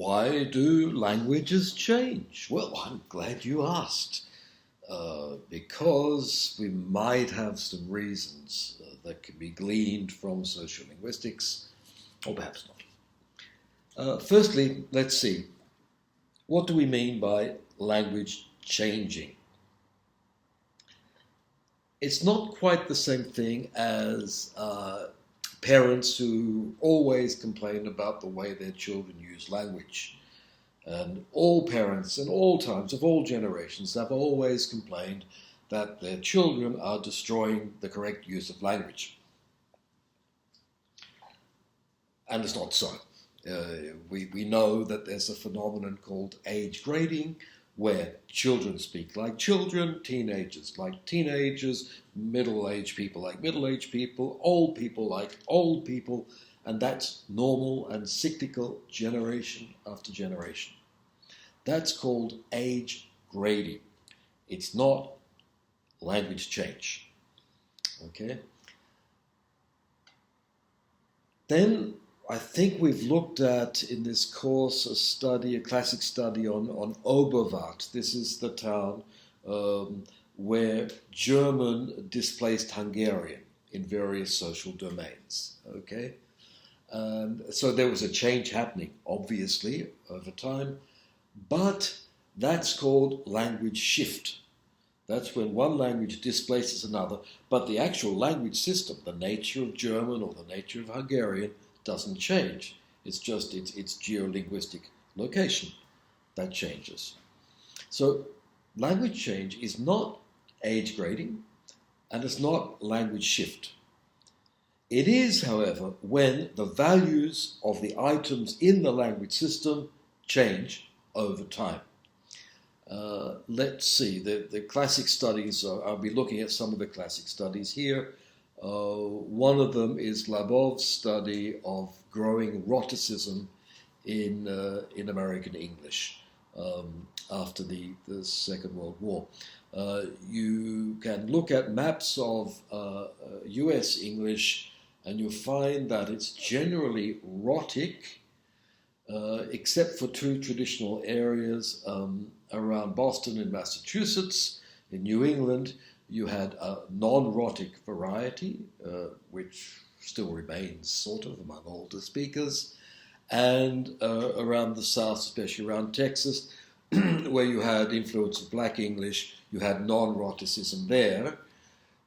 why do languages change? Well, I'm glad you asked. Because we might have some reasons that can be gleaned from sociolinguistics, or perhaps not. Firstly, let's see. What do we mean by language changing? It's not quite the same thing as parents who always complain about the way their children use language. And all parents in all times of all generations have always complained that their children are destroying the correct use of language. And it's not so. We know that there's a phenomenon called age grading, where children speak like children, teenagers like teenagers, middle-aged people like middle-aged people, old people like old people, and that's normal and cyclical generation after generation. That's called age grading. It's not language change. Okay? Then I think we've looked at in this course a classic study on Oberwart. This is the town where German displaced Hungarian in various social domains. Okay? And so there was a change happening, obviously, over time, but that's called language shift. That's when one language displaces another, but the actual language system, the nature of German or the nature of Hungarian, doesn't change. It's just its geolinguistic location that changes. So language change is not age grading, and it's not language shift. It is, however, when the values of the items in the language system change over time. Let's see, the classic studies, I'll be looking at some of the classic studies here. One of them is Labov's study of growing roticism in American English after the Second World War. You can look at maps of US English and you'll find that it's generally rhotic, except for two traditional areas around Boston and Massachusetts. In New England, you had a non-rhotic variety, which still remains sort of among older speakers, and around the South, especially around Texas, where you had influence of Black English, you had non-rhoticism there.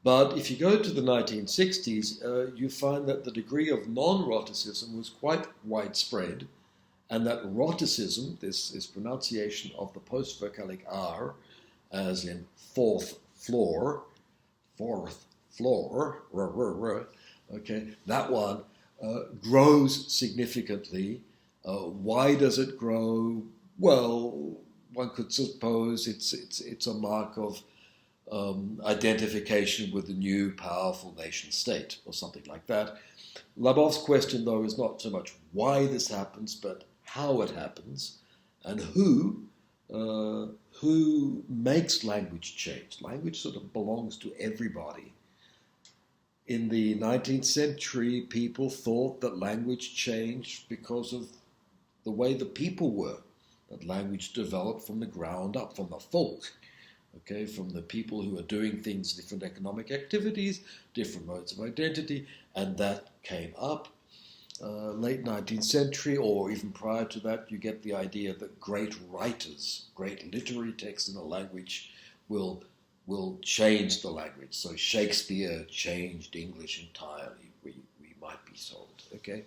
But if you go to the 1960s, you find that the degree of non-rhoticism was quite widespread, and that rhoticism, this pronunciation of the post-vocalic R, as in fourth floor, okay, that one grows significantly. Why does it grow? Well, one could suppose it's a mark of identification with the new powerful nation state or something like that. Labov's question, though, is not so much why this happens, but how it happens, and who makes language change. Language sort of belongs to everybody. In the 19th century, people thought that language changed because of the way the people were, that language developed from the ground up, from the folk, okay, from the people who are doing things, different economic activities, different modes of identity, and that came up. Late 19th century, or even prior to that, you get the idea that great writers, great literary texts in a language will change the language. So Shakespeare changed English entirely, we might be told. Okay.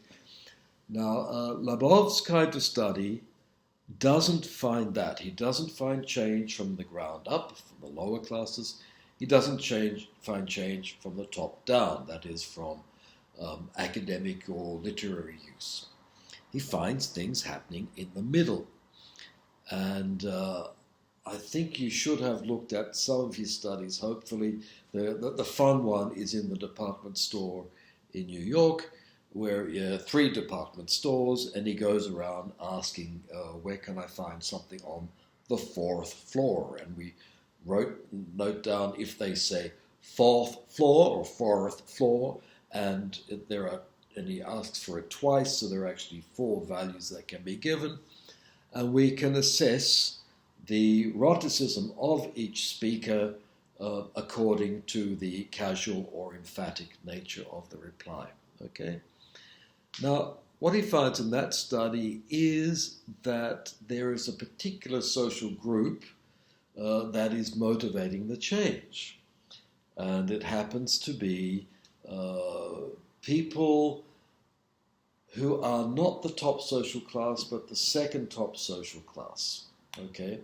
Now, Labov's kind of study doesn't find that. He doesn't find change from the ground up, from the lower classes. He doesn't find change from the top down, that is, from academic or literary use. He finds things happening in the middle. And I think you should have looked at some of his studies. Hopefully, the fun one is in the department store in New York, where 3 department stores, and he goes around asking, where can I find something on the 4th floor? And we note down if they say 4th floor or 4th floor, and he asks for it twice, so there are actually 4 values that can be given. and we can assess the eroticism of each speaker according to the casual or emphatic nature of the reply. Okay? Now, what he finds in that study is that there is a particular social group that is motivating the change. And it happens to be people who are not the top social class, but the second top social class. Okay?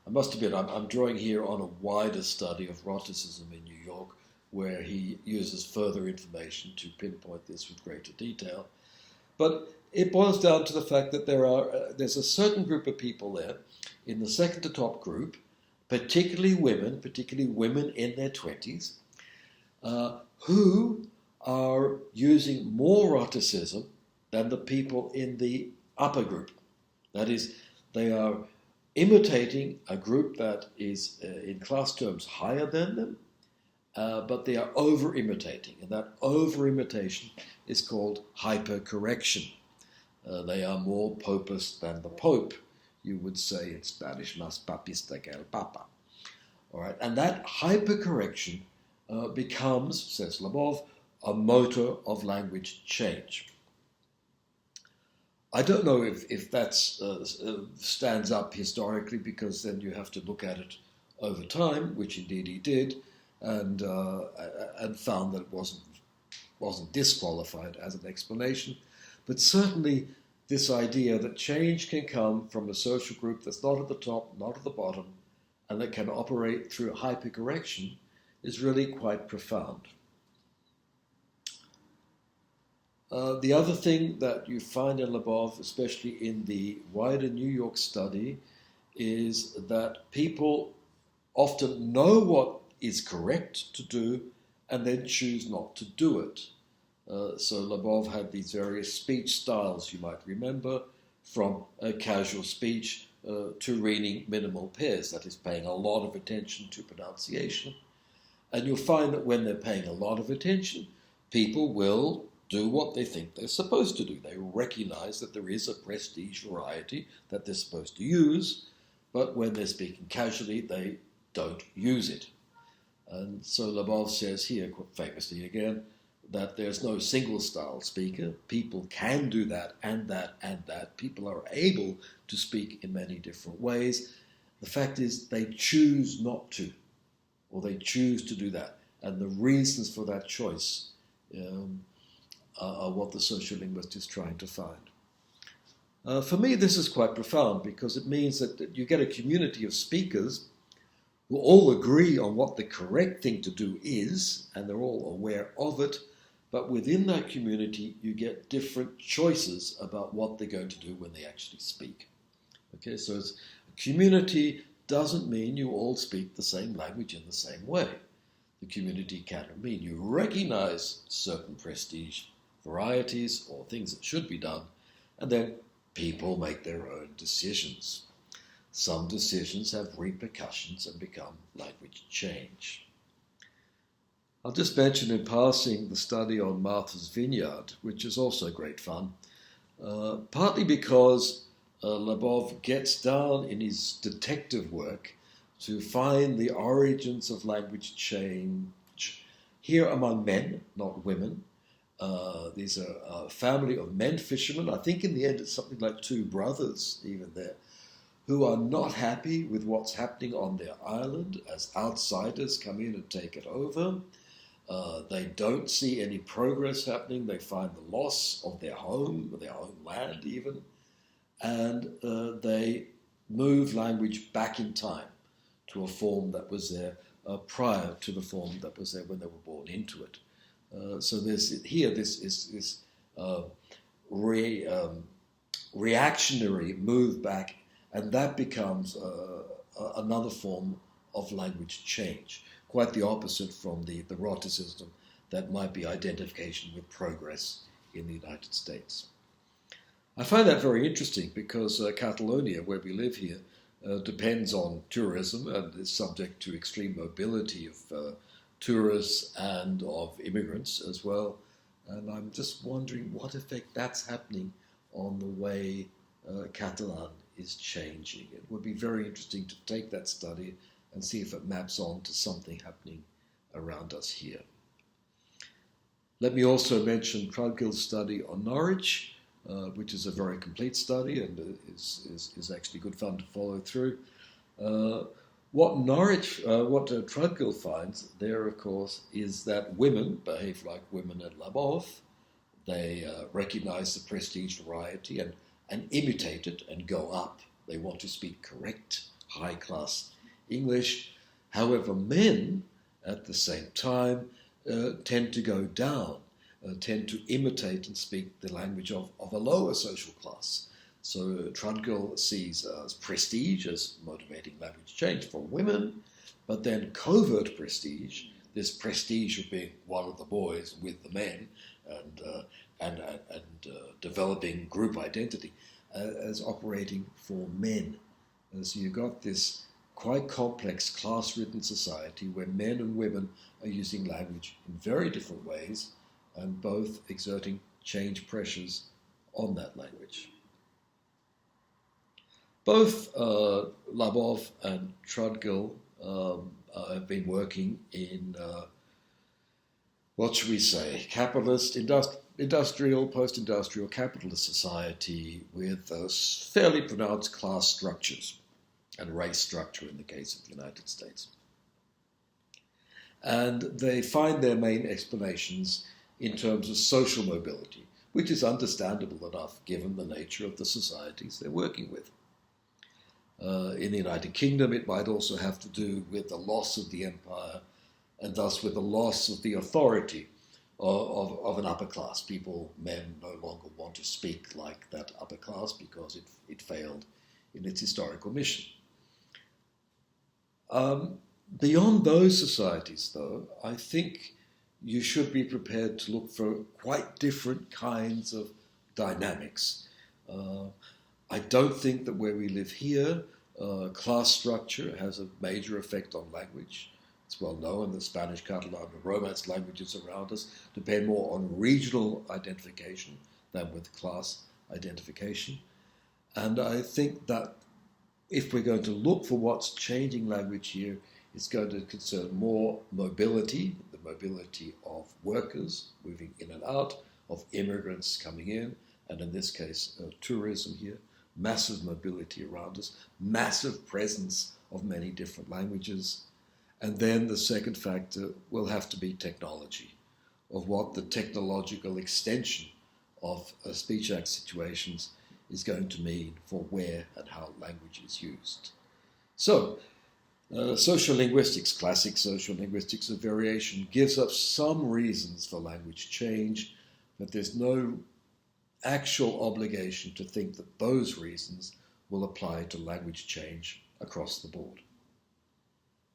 I must admit, I'm drawing here on a wider study of eroticism in New York, where he uses further information to pinpoint this with greater detail. But it boils down to the fact that there's a certain group of people there in the second to top group, particularly women in their 20s, who are using more eroticism than the people in the upper group. That is, they are imitating a group that is, in class terms, higher than them, but they are over-imitating, and that over-imitation is called hypercorrection. They are more popist than the Pope, you would say in Spanish, más papista que el Papa. All right, and that hypercorrection becomes, says Labov, a motor of language change. I don't know if that stands up historically, because then you have to look at it over time, which indeed he did, and found that it wasn't disqualified as an explanation. But certainly this idea that change can come from a social group that's not at the top, not at the bottom, and that can operate through hypercorrection is really quite profound. The other thing that you find in Labov, especially in the wider New York study, is that people often know what is correct to do and then choose not to do it. So Labov had these various speech styles, you might remember, from casual speech to reading minimal pairs, that is, paying a lot of attention to pronunciation. And you'll find that when they're paying a lot of attention, people will do what they think they're supposed to do. They recognize that there is a prestige variety that they're supposed to use, but when they're speaking casually, they don't use it. And so Labov says here, quite famously again, that there's no single style speaker. People can do that and that and that. People are able to speak in many different ways. The fact is they choose not to, or they choose to do that. And the reasons for that choice are what the sociolinguist is trying to find. For me, this is quite profound, because it means that you get a community of speakers who all agree on what the correct thing to do is, and they're all aware of it, but within that community, you get different choices about what they're going to do when they actually speak. Okay, so a community doesn't mean you all speak the same language in the same way. The community can mean you recognize certain prestige varieties or things that should be done, and then people make their own decisions. Some decisions have repercussions and become language change. I'll just mention in passing the study on Martha's Vineyard, which is also great fun, partly because Labov gets down in his detective work to find the origins of language change here among men, not women. These are a family of men fishermen. I think in the end it's something like two brothers even there, who are not happy with what's happening on their island as outsiders come in and take it over. They don't see any progress happening. They find the loss of their homeland even, and they move language back in time to a form that was there prior to the form that was there when they were born into it. So this reactionary move back, and that becomes another form of language change, quite the opposite from the eroticism that might be identification with progress in the United States. I find that very interesting because Catalonia, where we live here, depends on tourism and is subject to extreme mobility of tourists and of immigrants as well. And I'm just wondering what effect that's happening on the way Catalan is changing. It would be very interesting to take that study and see if it maps on to something happening around us here. Let me also mention Trudgill's study on Norwich, which is a very complete study and is actually good fun to follow through. What Trudgill finds there, of course, is that women behave like women at Labov. They recognize the prestige variety and imitate it and go up. They want to speak correct, high-class English. However, men, at the same time, tend to go down, tend to imitate and speak the language of a lower social class. So Trudgill sees prestige as motivating language change for women, but then covert prestige, this prestige of being one of the boys with the men and developing group identity as operating for men. And so you've got this quite complex class-ridden society where men and women are using language in very different ways and both exerting change pressures on that language. Both Labov and Trudgill have been working in, what should we say, capitalist, industrial, post-industrial capitalist society with fairly pronounced class structures and race structure in the case of the United States. And they find their main explanations in terms of social mobility, which is understandable enough given the nature of the societies they're working with. In the United Kingdom, it might also have to do with the loss of the empire and thus with the loss of the authority of an upper class. Men no longer want to speak like that upper class because it failed in its historical mission. Beyond those societies, though, I think you should be prepared to look for quite different kinds of dynamics. I don't think that where we live here, class structure has a major effect on language. It's well known that Spanish, Catalan, and Romance languages around us depend more on regional identification than with class identification. And I think that if we're going to look for what's changing language here, it's going to concern more mobility, the mobility of workers moving in and out, of immigrants coming in, and in this case, tourism here, massive mobility around us, massive presence of many different languages. And then the second factor will have to be technology, of what the technological extension of speech act situations is going to mean for where and how language is used. So, social linguistics, classic social linguistics of variation, gives us some reasons for language change, but there's no actual obligation to think that those reasons will apply to language change across the board.